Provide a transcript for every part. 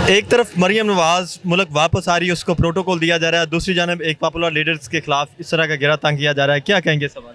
एक तरफ मरियम नवाज मुल्क वापस आ रही है, उसको प्रोटोकॉल दिया जा रहा है, दूसरी जानब एक पॉपुलर लीडर्स के खिलाफ इस तरह का गिरा तंग किया जा रहा है, क्या कहेंगे सवाल?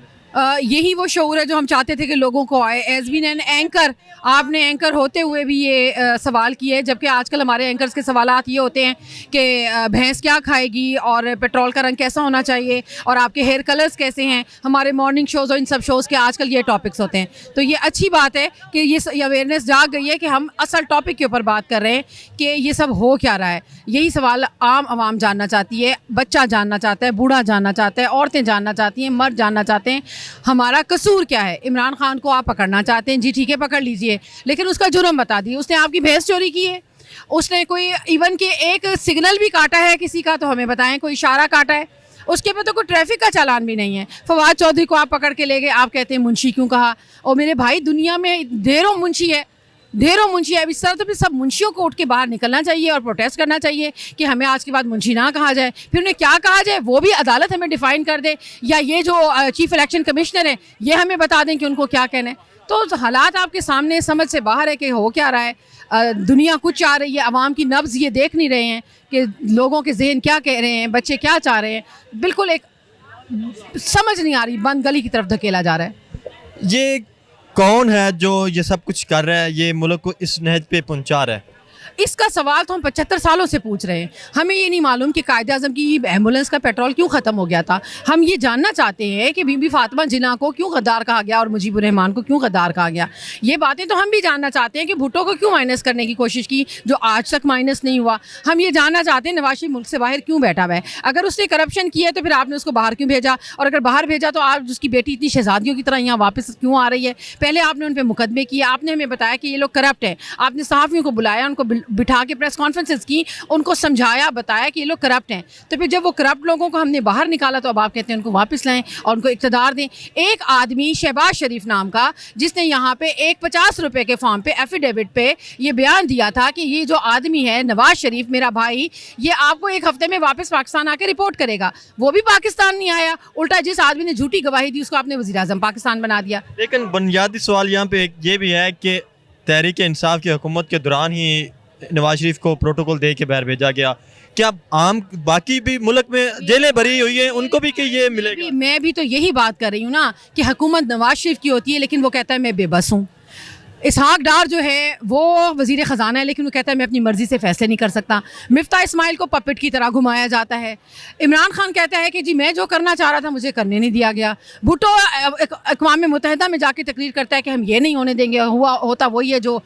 यही वो शऊर है जो हम चाहते थे कि लोगों को आए। एज बीन एन एंकर, आपने एंकर होते हुए भी ये सवाल किए, जबकि आजकल हमारे एंकर्स के सवालात ये होते हैं कि भैंस क्या खाएगी और पेट्रोल का रंग कैसा होना चाहिए और आपके हेयर कलर्स कैसे हैं। हमारे मॉर्निंग शोज़ और इन सब शोज़ के आजकल ये टॉपिक्स होते हैं। तो ये अच्छी बात है कि ये अवेयरनेस जाग गई है कि हम असल टॉपिक के ऊपर बात कर रहे हैं कि ये सब हो क्या रहा है। यही सवाल आम आवाम जानना चाहती है, बच्चा जानना चाहता है, बूढ़ा जानना चाहता है, औरतें जानना चाहती हैं, मर्द जानना चाहते हैं हमारा कसूर क्या है। इमरान खान को आप पकड़ना चाहते हैं, जी ठीक है पकड़ लीजिए, लेकिन उसका जुर्म बता दिए। उसने आपकी भैंस चोरी की है, उसने कोई इवन के एक सिग्नल भी काटा है किसी का तो हमें बताएं, कोई इशारा काटा है, उसके पे तो कोई ट्रैफिक का चालान भी नहीं है। फवाद चौधरी को आप पकड़ के ले गए, आप कहते हैं मुंशी क्यों कहा। और मेरे भाई दुनिया में ढेरों मुंशी है, ढेरों मुंशी है। इस तरह तो फिर सब मुंशियों को उठ के बाहर निकलना चाहिए और प्रोटेस्ट करना चाहिए कि हमें आज के बाद मुंशी ना कहा जाए। फिर उन्हें क्या कहा जाए वो भी अदालत हमें डिफ़ाइन कर दे, या ये जो चीफ इलेक्शन कमिश्नर है ये हमें बता दें कि उनको क्या कहना है। तो हालात आपके सामने समझ से बाहर है कि हो क्या रहा है। दुनिया कुछ चाह रही है, आवाम की नब्ज़ ये देख नहीं रहे हैं कि लोगों के जहन क्या कह रहे हैं, बच्चे क्या चाह रहे हैं। बिल्कुल एक समझ नहीं आ रही, बंद गली की तरफ धकेला जा रहा है। ये कौन है जो ये सब कुछ कर रहा है, ये मुल्क को इस नहज पे पहुंचा रहा है? इसका सवाल तो हम 75 सालों से पूछ रहे हैं। हमें ये नहीं मालूम कि कायद-ए-आज़म की एम्बुलेंस का पेट्रोल क्यों ख़त्म हो गया था। हम ये जानना चाहते हैं कि बीबी फ़ातिमा जिन्ना को क्यों गद्दार कहा गया और मुजीबुर रहमान को क्यों गद्दार कहा गया। ये बातें तो हम भी जानना चाहते हैं कि भुट्टो को क्यों माइनस करने की कोशिश की जो आज तक माइनस नहीं हुआ। हम ये जानना चाहते हैं नवाज शरीफ मुल्क से बाहर क्यों बैठा हुआ है। अगर उसने करप्शन किया है तो फिर आपने उसको बाहर क्यों भेजा, और अगर बाहर भेजा तो आज उसकी बेटी इतनी शहजादियों की तरह यहाँ वापस क्यों आ रही है। पहले आपने उन पर मुकदमे किए, आपने हमें बताया कि ये लोग करप्ट हैं, आपने सहाफ़ियों को बुलाया, उनको बिठा के प्रेस कॉन्फ्रेंसेस की, उनको समझाया, बताया कि ये लोग करप्ट हैं। तो फिर जब वो करप्ट लोगों को हमने बाहर निकाला तो अब आप कहते हैं उनको वापस लाएं और उनको इक़्तिदार दें। एक आदमी शहबाज शरीफ नाम का, जिसने यहाँ पे एक 50 रुपए के फॉर्म पे एफिडेविट पे ये बयान दिया था कि ये जो आदमी है नवाज शरीफ मेरा भाई, ये आपको एक हफ्ते में वापस पाकिस्तान आके रिपोर्ट करेगा, वो भी पाकिस्तान नहीं आया। उल्टा जिस आदमी ने झूठी गवाही दी उसको आपने वज़ीर आज़म पाकिस्तान बना दिया। लेकिन बुनियादी सवाल यहाँ पे ये भी है कि तहरीक इंसाफ की हुकूमत के दौरान ही नवाज शरीफ को प्रोटोकॉल दे के बाहर भेजा गया, क्या आम बाकी भी मुल्क में जेलें भरी हुई हैं उनको भी कि ये मिलेगा? मैं भी तो यही बात कर रही हूँ ना कि हुकूमत नवाज शरीफ की होती है लेकिन वो कहता है मैं बेबस हूँ। इसहाक डार जो है वो वज़ीर ख़जाना है लेकिन वो कहता है मैं अपनी मर्ज़ी से फ़ैसले नहीं कर सकता। मिफ्ता इस्माइल को पपेट की तरह घुमाया जाता है। इमरान खान कहता है कि जी मैं जो करना चाह रहा था मुझे करने नहीं दिया गया। भुट्टो अक़वाम मुत्तहिदा में जाके तकरीर करता है कि हम ये नहीं होने देंगे, हुआ होता वही है जो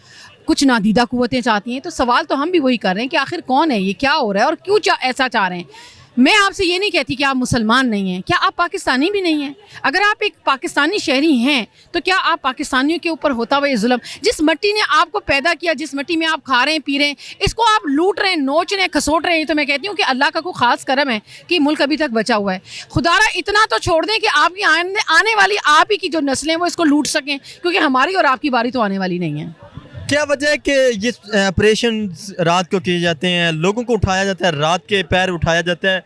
कुछ नादीदा कुव्वतें चाहती हैं। तो सवाल तो हम भी वही कर रहे हैं कि आखिर कौन है, ये क्या हो रहा है और क्यों ऐसा चाह रहे हैं। मैं आपसे ये नहीं कहती कि आप मुसलमान नहीं हैं, क्या आप पाकिस्तानी भी नहीं हैं? अगर आप एक पाकिस्तानी शहरी हैं तो क्या आप पाकिस्तानियों के ऊपर होता हुआ ये जुल्म, जिस मिट्टी ने आपको पैदा किया, जिस मिट्टी में आप खा रहे हैं पी रहे हैं, इसको आप लूट रहे हैं, नोच रहे हैं, खसोट रहे हैं। तो मैं कहती हूँ कि अल्लाह का कोई ख़ास करम है कि मुल्क अभी तक बचा हुआ है। खुदारा इतना तो छोड़ दें कि आपकी आने वाली आप ही की जो नस्लें वो इसको लूट सकें, क्योंकि हमारी और आपकी बारी तो आने वाली नहीं है। क्या वजह है कि ये ऑपरेशन रात को किए जाते हैं, लोगों को उठाया जाता है, रात के पैर उठाया जाता है,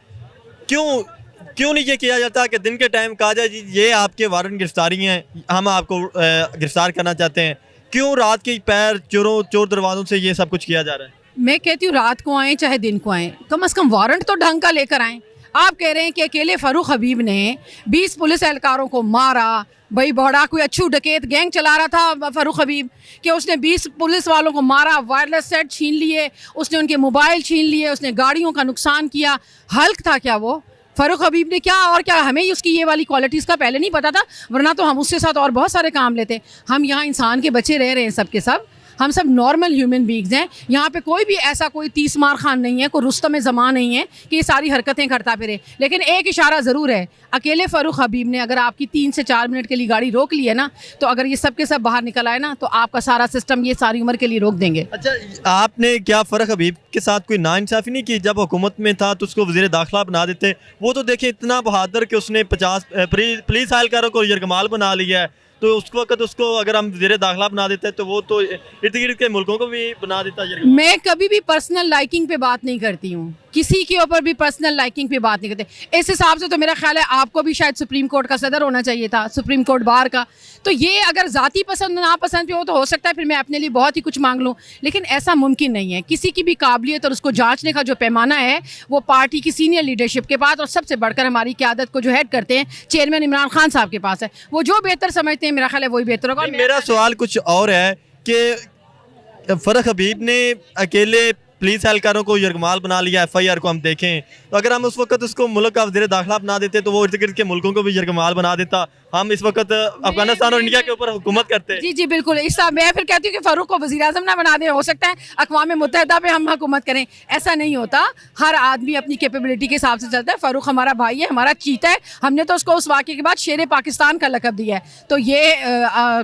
क्यों नहीं ये किया जाता कि दिन के टाइम कहा जाए जी ये आपके वारंट गिरफ्तारी हैं, हम आपको गिरफ्तार करना चाहते हैं? क्यों रात के पैर चोर दरवाज़ों से ये सब कुछ किया जा रहा है? मैं कहती हूँ रात को आएँ चाहे दिन को आएँ, कम से कम वारंट तो ढंग का लेकर आएँ। आप कह रहे हैं कि अकेले फ़ारूक हबीब ने 20 पुलिस एहलकारों को मारा। भाई बड़ा कोई अच्छू डकैत गैंग चला रहा था फ़ारूक हबीब कि उसने 20 पुलिस वालों को मारा, वायरलेस सेट छीन लिए, उसने उनके मोबाइल छीन लिए, उसने गाड़ियों का नुकसान किया। हल्क था क्या वो? फ़ारूक हबीब ने क्या और क्या हमें ही उसकी ये वाली क्वालिटीज़ का पहले नहीं पता था? वरना तो हम उसके साथ और बहुत सारे काम लेते। हम यहाँ इंसान के बच्चे रह रहे हैं, सब के सब हम सब नॉर्मल ह्यूमन बींग्स हैं। यहाँ पे कोई भी ऐसा कोई 30 मार खान नहीं है, कोई रुस्तम ज़मान नहीं है कि ये सारी हरकतें करता फिरे। लेकिन एक इशारा ज़रूर है, अकेले फ़ारूक हबीब ने अगर आपकी 3 से 4 मिनट के लिए गाड़ी रोक ली है ना, तो अगर ये सब के सब बाहर निकल आए ना तो आपका सारा सिस्टम ये सारी उम्र के लिए रोक देंगे। अच्छा, आपने क्या फ़ारूक हबीब के साथ कोई नाइंसाफ़ी नहीं की? जब हुकूमत में था तो उसको वज़ीर दाखिला बना देते, वो तो देखिए इतना बहादुर कि उसने 50 पुलिस एहलकारों को यरगमाल बना लिया है। तो उस वक्त उसको अगर हम वज़ीर दाखिला बना देते हैं तो वो तो इर्द गिर्द के मुल्कों को भी बना देता है। मैं कभी भी पर्सनल लाइकिंग पे बात नहीं करती हूँ। किसी के ऊपर भी पर्सनल लाइकिंग पे बात नहीं करते। इस हिसाब से तो मेरा ख्याल है आपको भी शायद सुप्रीम कोर्ट का सदर होना चाहिए था, सुप्रीम कोर्ट बार का। तो ये अगर ज़ाती पसंद नापसंद पे हो तो सकता है फिर मैं अपने लिए बहुत ही कुछ मांग लूँ, लेकिन ऐसा मुमकिन नहीं है। किसी की भी काबिलियत और उसको जांचने का जो पैमाना है वो पार्टी की सीनियर लीडरशिप के पास और सबसे बढ़कर हमारी क़यादत को जो हेड करते हैं चेयरमैन इमरान खान साहब के पास है। वो जो बेहतर समझते हैं मेरा ख्याल है वही बेहतर होगा। मेरा सवाल कुछ और है कि फरह हबीब ने अकेले पुलिस एहलकारों को यरगमाल बना लिया। FIR को हम देखें तो अगर हम उस वक्त उसको मुल्क का वज़ीर दाखिला बना देते तो वो इर्द गिर्द के मुल्कों को भी यरगमाल बना देता। हम इस वक्त अफगानिस्तान और इंडिया के ऊपर हुकूमत करते हैं। जी जी बिल्कुल। इस मैं फिर कहती हूँ कि फ़ारूक को वज़ीर आज़म ना बना दें, हो सकता है अक़वाम मुत्तहिदा पे हम हुकूमत करें। ऐसा नहीं होता, हर आदमी अपनी कैपेबिलिटी के हिसाब से चलता है। फ़ारूक हमारा भाई है, हमारा चीता है। हमने तो उसको उस वाक़े के बाद शेर पाकिस्तान का लक़ब दिया है। तो ये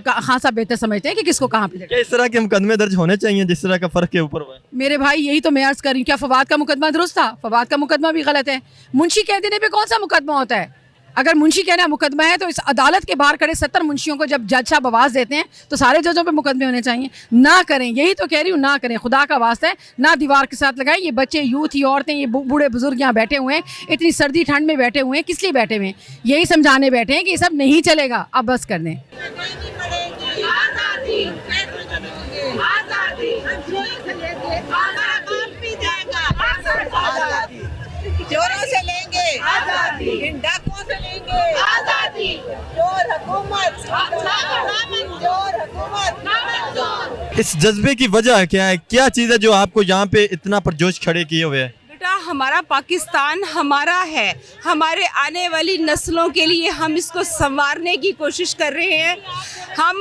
खान साहब बेहतर समझते हैं कि किसको कहाँ पे क्या इस तरह के मुकदमे दर्ज होने चाहिए जिस तरह का फ़र्क के ऊपर हुआ है? मेरे भाई यही तो मैं अर्ज़ कर रही हूँ। क्या फवाद का मुकदमा दुरुस्त था? फवाद का मुकदमा भी गलत है। मुंशी कह देने पे कौन सा मुकदमा होता है? अगर मुंशी कहना मुकदमा है तो इस अदालत के बाहर खड़े 70 मुंशियों को जब जज साहब आवाज़ देते हैं तो सारे जजों पे मुकदमे होने चाहिए। ना करें, यही तो कह रही हूँ, ना करें, खुदा का वास्ता है ना दीवार के साथ लगाएं। ये बच्चे, यूथ, ये औरतें, ये बूढ़े बुजुर्ग यहाँ बैठे हुए हैं, इतनी सर्दी ठंड में बैठे हुए हैं, किस लिए बैठे हुए हैं? यही समझाने बैठे हैं कि ये सब नहीं चलेगा, अब बस कर दें। चोरों से लेंगे आजादी, इन डाकुओं से लेंगे आजादी, चोर हुकूमत, चोर हुकूमत। इस जज्बे की वजह क्या है? क्या चीज़ है जो आपको यहाँ पे इतना परजोश खड़े किए हुए है? बेटा, हमारा पाकिस्तान हमारा है, हमारे आने वाली नस्लों के लिए हम इसको संवारने की कोशिश कर रहे हैं। हम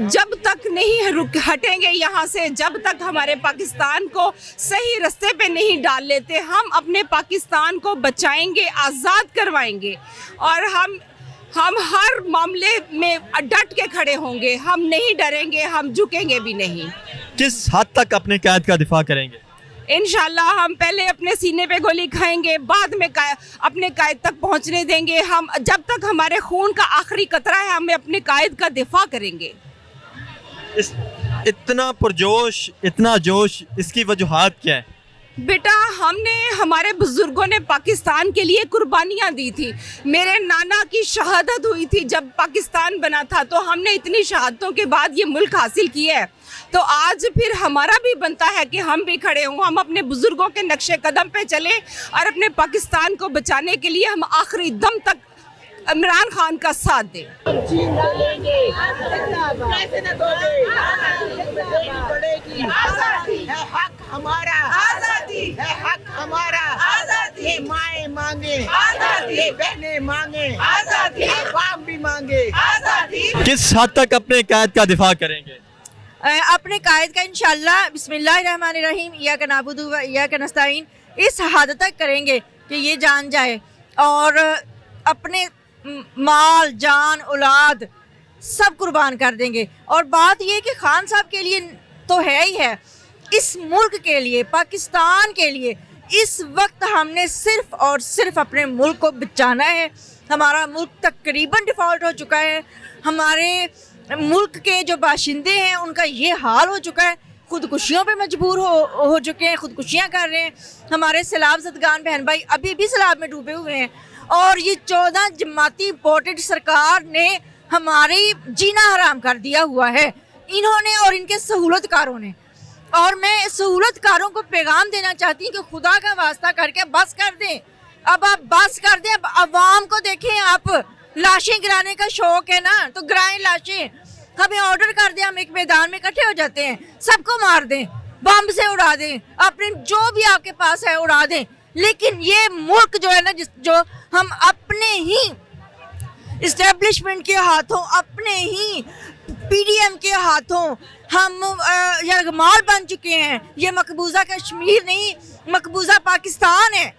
जब तक नहीं हटेंगे यहाँ से, जब तक हमारे पाकिस्तान को सही रास्ते पे नहीं डाल लेते, हम अपने पाकिस्तान को बचाएंगे, आज़ाद करवाएंगे और हम हर मामले में डट के खड़े होंगे। हम नहीं डरेंगे, हम झुकेंगे भी नहीं। किस हद तक अपने कायद का दिफा करेंगे? इंशाल्लाह हम पहले अपने सीने पे गोली खाएंगे, बाद में अपने कायद तक पहुंचने देंगे। हम जब तक हमारे खून का आखिरी कतरा है, हमें अपने कायद का दिफा करेंगे। इतना पुरजोश, इतना जोश, इसकी वजूहात क्या है? बेटा, हमारे बुजुर्गों ने पाकिस्तान के लिए कुर्बानियाँ दी थी। मेरे नाना की शहादत हुई थी जब पाकिस्तान बना था, तो हमने इतनी शहादतों के बाद ये मुल्क हासिल किया है। तो आज फिर हमारा भी बनता है कि हम भी खड़े हों, हम अपने बुजुर्गों के नक्शे कदम पे चलें और अपने पाकिस्तान को बचाने के लिए हम आखिरी दम तक इमरान खान का साथ दें। हमारा आजादी है, हक हमारा आजादी, ये माएं मांगे आजादी, ये बहनें मांगे आजादी, बाप भी मांगे आजादी। किस हद तक अपने कायद का दिफा करेंगे? अपने कायद का इंशाल्लाह बिस्मिल्लाहिर्रहमानिर्रहीम इय्याका नअबुदु व इय्याका नस्तईन इस हद तक करेंगे कि ये जान जाए और अपने माल, जान, औलाद सब कुर्बान कर देंगे। और बात ये कि खान साहब के लिए तो है ही है, इस मुल्क के लिए, पाकिस्तान के लिए इस वक्त हमने सिर्फ और सिर्फ अपने मुल्क को बचाना है। हमारा मुल्क तकरीबन डिफ़ॉल्ट हो चुका है। हमारे मुल्क के जो बाशिंदे हैं उनका ये हाल हो चुका है, खुदकुशियों पे मजबूर हो चुके हैं, खुदकुशियाँ कर रहे हैं। हमारे सैलाब ज़दगान बहन भाई अभी भी सैलाब में डूबे हुए हैं और ये 14 जमाती इम्पोर्टेड सरकार ने हमारी जीना हराम कर दिया हुआ है, इन्होंने और इनके सहूलतकारों ने। और मैं सहूलतकारों को पैगाम देना चाहती हूँ कि खुदा का वास्ता करके बस कर दें। अब आप बस कर दें। अब आवाम को देखें, आप लाशें गिराने का शौक है ना तो गिराएं लाशें। हमें ऑर्डर कर दें, हम एक मैदान में इकट्ठे हो जाते हैं, सबको मार दें, बम से उड़ा दें, अपने जो भी आपके पास है उड़ा दें। लेकिन ये मुल्क जो है ना, जो हम अपने ही इस्टेब्लिशमेंट के हाथों, अपने ही PDM के हाथों हम यरगमाल बन चुके हैं। ये मकबूजा कश्मीर नहीं, मकबूजा पाकिस्तान है।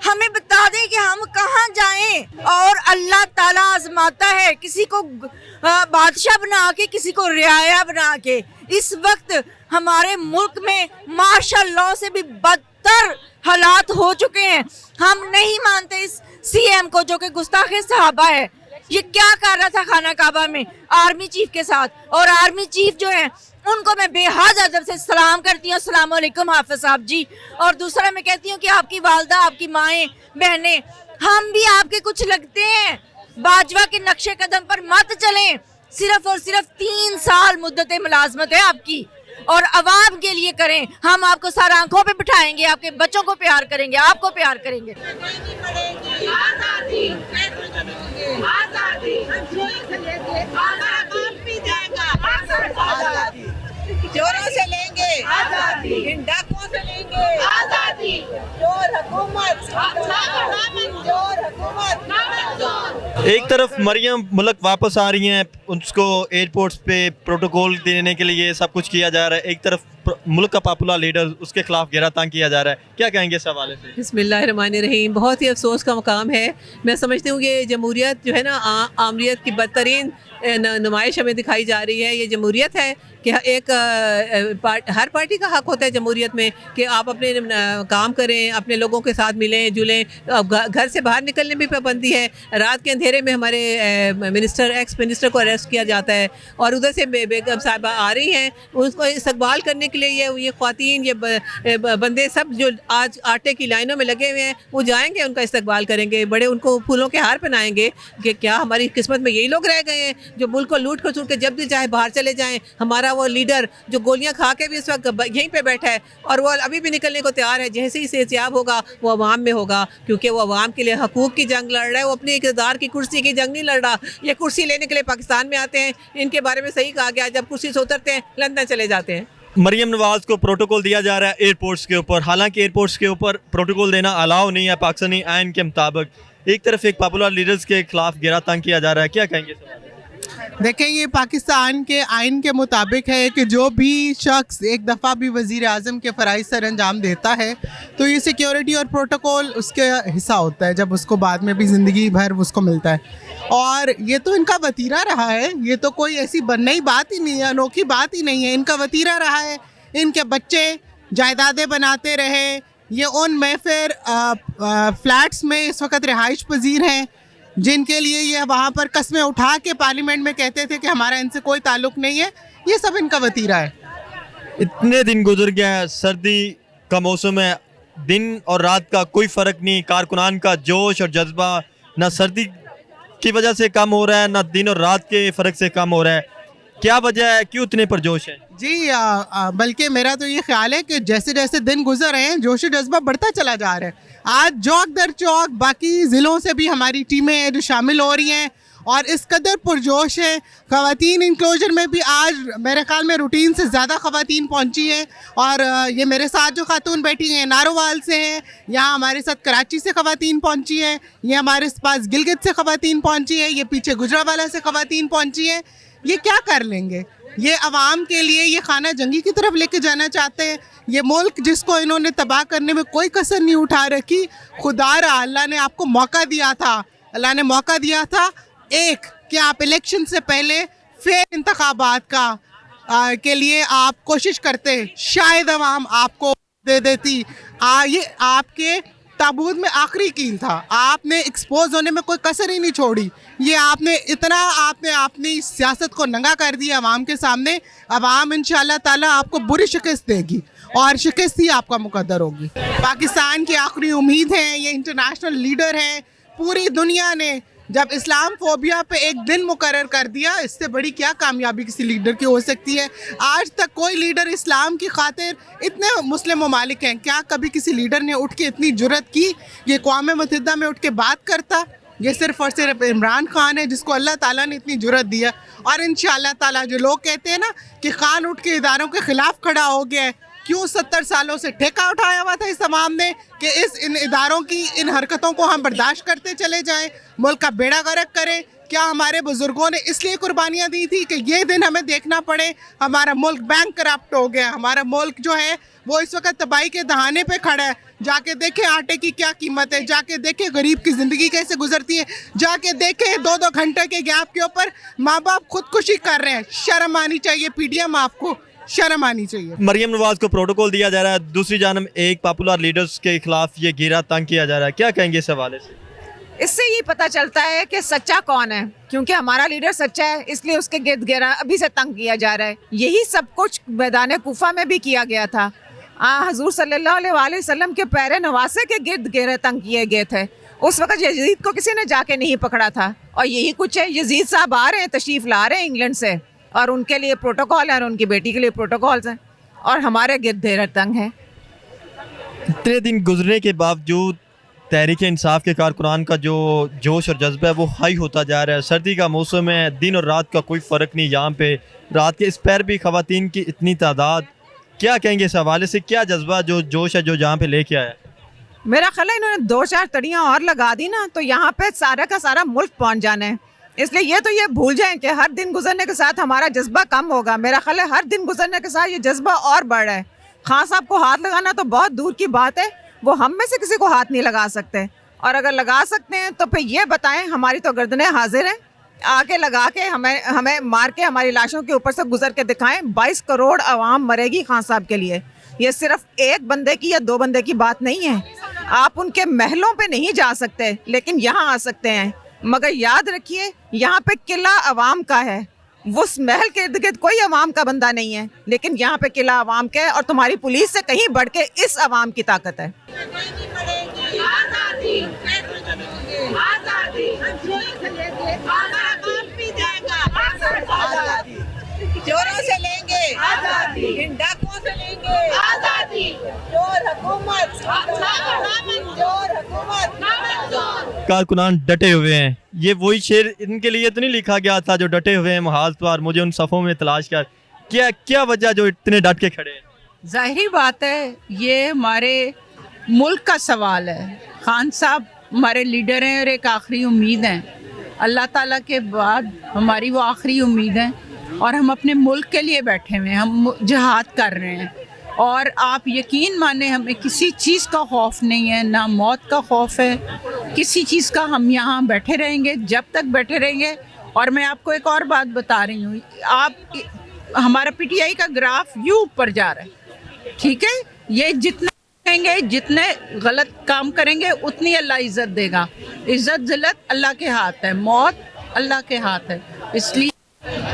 हमें बता दें कि हम कहाँ जाएं। और अल्लाह ताला आजमाता है, किसी को बादशाह बना के, किसी को रियाया बना के। इस वक्त हमारे मुल्क में मार्शल लॉ से भी बदतर हालात हो चुके हैं। हम नहीं मानते इस CM को जो कि गुस्ताखे सहाबा है। ये क्या कर रहा था खाना काबा में आर्मी चीफ के साथ। और आर्मी चीफ जो है उनको मैं बेहद अदब से सलाम करती हूँ, अस्सलाम वालेकुम हाफिज साहब जी। और दूसरा मैं कहती हूँ कि आपकी वालदा, आपकी माएँ बहनें, हम भी आपके कुछ लगते हैं। बाजवा के नक्शे कदम पर मत चलें। सिर्फ और सिर्फ 3 साल मुद्दत मुलाजमत है आपकी, और अवाम के लिए करें। हम आपको सारा आंखों पे बिठाएंगे, आपके बच्चों को प्यार करेंगे, आपको प्यार करेंगे। चोरों से लेंगे आजादी, इन डाकुओं से लेंगे आजादी, चोर हुकूमत, चोर हुकूमत। एक तरफ मरियम मुल्क वापस आ रही हैं, उसको एयरपोर्ट्स पे प्रोटोकॉल देने के लिए सब कुछ किया जा रहा है, एक तरफ मुल्क का पॉपुलर लीडर उसके खिलाफ गिरफ्तार किया जा रहा है, क्या कहेंगे इस हवाले से? बिस्मिल्लाहिर्रहमानिर्रहीम। बहुत ही अफसोस का मकाम है। मैं समझती हूँ ये जमहूरियत जो है ना, आमरीत की बदतरीन नुमाइश हमें दिखाई जा रही है। ये जमहूरियत है कि एक हर पार्टी का हक होता है जमहूरियत में कि आप अपने काम करें, अपने लोगों के साथ मिलें जुलें। अब घर से बाहर निकलने में पाबंदी है। रात के अंधेरे में हमारे एक्स मिनिस्टर को अरेस्ट किया जाता है, और उधर से बेगम साहिबा आ रही हैं, उसको इस्तकबाल करने के लिए ये ख्वातीन, ये बंदे सब जो आज आटे की लाइनों में लगे हुए हैं, वो जाएंगे, उनका इस्तकबाल करेंगे, बड़े उनको फूलों के हार पहनाएंगे कि क्या हमारी किस्मत में यही लोग रह गए हैं जो मुल्क को लूट कर के जब भी चाहे बाहर चले जाएं। हमारा वो लीडर जो गोलियां खा के भी इस वक्त यहीं पे बैठा है, और वो अभी भी निकलने को तैयार है। जैसे ही सेहतियाब होगा वो अवाम में होगा, क्योंकि वो अवाम के लिए हकूक़ की जंग लड़ रहा है। वो अपनी इक़्तिदार की कुर्सी की जंग नहीं लड़ रहा। ये कुर्सी लेने के लिए पाकिस्तान में आते हैं। इनके बारे में सही कहा गया, जब कुर्सी से उतरते हैं लंदन चले जाते हैं। मरियम नवाज को प्रोटोकॉल दिया जा रहा है एयरपोर्ट्स के ऊपर, हालांकि एयरपोर्ट्स के ऊपर प्रोटोकॉल देना अलाउ नहीं है पाकिस्तानी आइन के मुताबिक। एक तरफ एक पॉपुलर लीडर्स के खिलाफ गिरफ्तार किया जा रहा है, क्या कहेंगे? देखें, ये पाकिस्तान के आइन के मुताबिक है कि जो भी शख्स एक दफ़ा भी वज़ीर आज़म के फ़राइज़ सर अंजाम देता है तो ये सिक्योरिटी और प्रोटोकॉल उसके हिस्सा होता है, जब उसको बाद में भी ज़िंदगी भर उसको मिलता है। और ये तो इनका वतीरा रहा है, ये तो कोई ऐसी नई बात ही नहीं है, अनोखी बात ही नहीं है, इनका वतीरा रहा है। इनके बच्चे जायदादें बनाते रहे, ये उन महफिर फ्लैट्स में इस वक्त रिहाइश पजीर हैं जिनके लिए ये वहाँ पर कस्में उठा के पार्लियामेंट में कहते थे कि हमारा इनसे कोई ताल्लुक़ नहीं है। ये सब इनका वतीरा है। इतने दिन गुजर गया, सर्दी का मौसम है, दिन और रात का कोई फ़र्क नहीं, कारकुनान का जोश और जज्बा ना सर्दी की वजह से कम हो रहा है, ना दिन और रात के फ़र्क से कम हो रहा है। क्या वजह है, क्यों इतने पुरजोश है? जी, बल्कि मेरा तो ये ख्याल है कि जैसे जैसे दिन गुजर रहे हैं जोश जज्बा बढ़ता चला जा रहा है। आज चौक दर चौक बाकी ज़िलों से भी हमारी टीमें हैं जो शामिल हो रही हैं और इस कदर पुरजोश है। ख़वातीन इंक्लोजर में भी आज मेरे ख्याल में रूटीन से ज़्यादा ख़वातीन पहुंची हैं। और ये मेरे साथ जो खातून बैठी हैं नारोवाल से हैं, यहाँ हमारे साथ कराची से ख़वातीन पहुंची हैं, ये हमारे पास गिलगित से ख़वातीन पहुंची हैं, ये पीछे गुजरावाला से ख़वातीन पहुंची हैं। ये क्या कर लेंगे? ये अवाम के लिए ये खाना जंगी की तरफ लेके जाना चाहते हैं। ये मुल्क जिसको इन्होंने तबाह करने में कोई कसर नहीं उठा रखी। खुदारा अल्लाह ने आपको मौका दिया था, अल्लाह ने मौका दिया था एक कि आप इलेक्शन से पहले फेयर इंतखाबात के लिए आप कोशिश करते, शायद अवाम आपको दे देती। ये आपके ताबूत में आखिरी कील था, आपने एक्सपोज होने में कोई कसर ही नहीं छोड़ी। ये आपने अपनी सियासत को नंगा कर दिया अवाम के सामने। अवाम इंशाअल्लाह ताला आपको बुरी शिकस्त देगी और शिकस्त ही आपका मुकद्दर होगी। पाकिस्तान की आखिरी उम्मीद है, ये इंटरनेशनल लीडर है। पूरी दुनिया ने जब इस्लाम फोबिया पे एक दिन मुकर्रर कर दिया, इससे बड़ी क्या कामयाबी किसी लीडर की हो सकती है? आज तक कोई लीडर इस्लाम की खातिर, इतने मुस्लिम ममालिक हैं, क्या कभी किसी लीडर ने उठ के इतनी जुर्रत की ये अक़वाम मुत्तहिदा में उठ के बात करता? ये सिर्फ़ और सिर्फ इमरान खान है जिसको अल्लाह ताला ने इतनी जुर्रत दिया। और इंशाअल्लाह ताला जो लोग कहते हैं ना कि खान उठ के इदारों के ख़िलाफ़ खड़ा हो गया है, क्यों 70 सालों से ठेका उठाया हुआ था इस तमाम ने कि इन इदारों की इन हरकतों को हम बर्दाश्त करते चले जाएं, मुल्क का बेड़ा गर्क करें? क्या हमारे बुज़ुर्गों ने इसलिए कुर्बानियाँ दी थी कि ये दिन हमें देखना पड़े? हमारा मुल्क बैंक करप्ट हो गया, हमारा मुल्क जो है वो इस वक्त तबाही के दहाने पे खड़ा है। जाके देखें आटे की क्या कीमत है, जाके देखें गरीब की ज़िंदगी कैसे गुजरती है, जाके देखें 2-2 घंटे के गैप के ऊपर माँ बाप खुदकुशी कर रहे हैं। शर्म आनी चाहिए, पीडीएम आपको शर्म आनी चाहिए। मरियम नवाज को प्रोटोकॉल दिया जा रहा है, दूसरी जानब एक पॉपुलर लीडर्स के खिलाफ ये घेरा तंग किया जा रहा है, क्या कहेंगे इस हवाले से? इससे ये पता चलता है कि सच्चा कौन है, क्योंकि हमारा लीडर सच्चा है इसलिए उसके गिर्द घेरा अभी से तंग किया जा रहा है। यही सब कुछ मैदान कूफा में भी किया गया था। हजूर सल्लल्लाहु अलैहि वसल्लम के पैरे नवासे के गिर्द घेरे तंग किए गए थे। उस वक्त यजीद को किसी ने जाके नहीं पकड़ा था, और यही कुछ है। यजीद साहब आ रहे हैं, तशरीफ़ ला रहे हैं इंग्लैंड से, और उनके लिए प्रोटोकॉल है और उनकी बेटी के लिए प्रोटोकॉल्स हैं, और हमारे गिर्द घेरे तंग है। इतने दिन गुजरने के बावजूद तहरीक इंसाफ के कारकुनान का जो जोश और जज्बा है वो हाई होता जा रहा है। सर्दी का मौसम है, दिन और रात का कोई फ़र्क नहीं। यहाँ पे रात के इस पैर भी ख़वातीन की इतनी तादाद, क्या कहेंगे इस हवाले से? क्या जज्बा, जो जोश है जो जहाँ पे लेके आया? मेरा ख्याल है इन्होंने 2-4 तड़ियाँ और लगा दी ना तो यहाँ पे सारा का सारा मुल्क पहुँच जाना है। इसलिए ये भूल जाएं कि हर दिन गुजरने के साथ हमारा जज्बा कम होगा। मेरा ख्याल है हर दिन गुजरने के साथ ये जज्बा और बढ़ रहा है। खान साहब को हाथ लगाना तो बहुत दूर की बात है, वो हम में से किसी को हाथ नहीं लगा सकते, और अगर लगा सकते हैं तो फिर ये बताएं, हमारी तो गर्दनें हाजिर हैं, आके लगा के हमें मार के हमारी लाशों के ऊपर से गुजर के दिखाएं। 22 करोड़ आवाम मरेगी खान साहब के लिए। ये सिर्फ एक बंदे की या 2 बंदे की बात नहीं है। आप उनके महलों पे नहीं जा सकते, लेकिन यहाँ आ सकते हैं। मगर याद रखिए, यहाँ पे किला अवाम का है, उस महल के इर्द गिर्द कोई अवाम का बंदा नहीं है, लेकिन यहाँ पे किला अवाम का है, और तुम्हारी पुलिस से कहीं बढ़ के इस अवाम की ताकत है। चोरों से लेंगे आजादी, इन डाकुओं से लेंगे आजादी, चोर हुकूमत, चोर हुकूमत। कारकुनान डटे हुए हैं, ये वही शेर इनके लिए तो नहीं लिखा गया था जो डटे हुए हैं महाज पर, मुझे उन सफ़ों में तलाश कर। क्या वजह जो इतने डट के खड़े हैं? जाहिर बात है ये हमारे मुल्क का सवाल है। खान साहब हमारे लीडर हैं और एक आखिरी उम्मीद हैं। अल्लाह ताला के बाद हमारी वो आखिरी उम्मीद है, और हम अपने मुल्क के लिए बैठे हुए हैं, हम जिहाद कर रहे हैं। और आप यकीन माने हमें किसी चीज़ का खौफ नहीं है, ना मौत का खौफ है, किसी चीज़ का। हम यहाँ बैठे रहेंगे जब तक बैठे रहेंगे। और मैं आपको एक और बात बता रही हूँ, हमारा PTI का ग्राफ यूँ ऊपर जा रहा है, ठीक है? ये जितना करेंगे, जितने गलत काम करेंगे, उतनी अल्लाह इज़्ज़त देगा। इज़्ज़त ज़िल्लत अल्लाह के हाथ है, मौत अल्लाह के हाथ है। इसलिए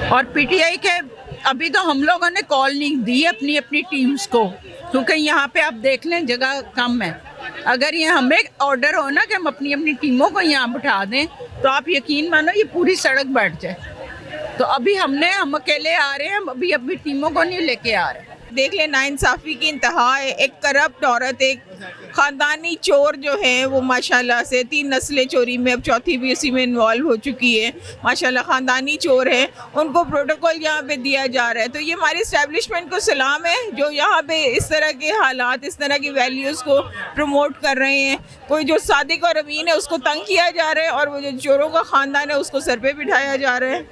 और PTI के अभी तो हम लोगों ने कॉल नहीं दी अपनी अपनी टीम्स को, क्योंकि यहाँ पे आप देख लें जगह कम है। अगर ये हमें ऑर्डर हो ना कि हम अपनी अपनी टीमों को यहाँ बिठा दें, तो आप यकीन मानो ये पूरी सड़क बैठ जाए। तो अभी हम अकेले आ रहे हैं, हम अभी टीमों को नहीं लेके आ रहे। देख ले, नाइंसाफ़ी की इंतहा है। एक करप्ट औरत, एक ख़ानदानी चोर जो है वो माशाल्लाह से 3 नस्लें चोरी में, अब चौथी भी इसी में इन्वॉल्व हो चुकी है। माशाल्लाह ख़ानदानी चोर है, उनको प्रोटोकॉल यहाँ पे दिया जा रहा है। तो ये हमारी इस्टेब्लिशमेंट को सलाम है जो यहाँ पे इस तरह के हालात, इस तरह की वैल्यूज़ को प्रमोट कर रहे हैं। कोई जो सादिक और अमीन है उसको तंग किया जा रहा है, और वो जो चोरों का ख़ानदान है उसको सर पे बिठाया जा रहा है।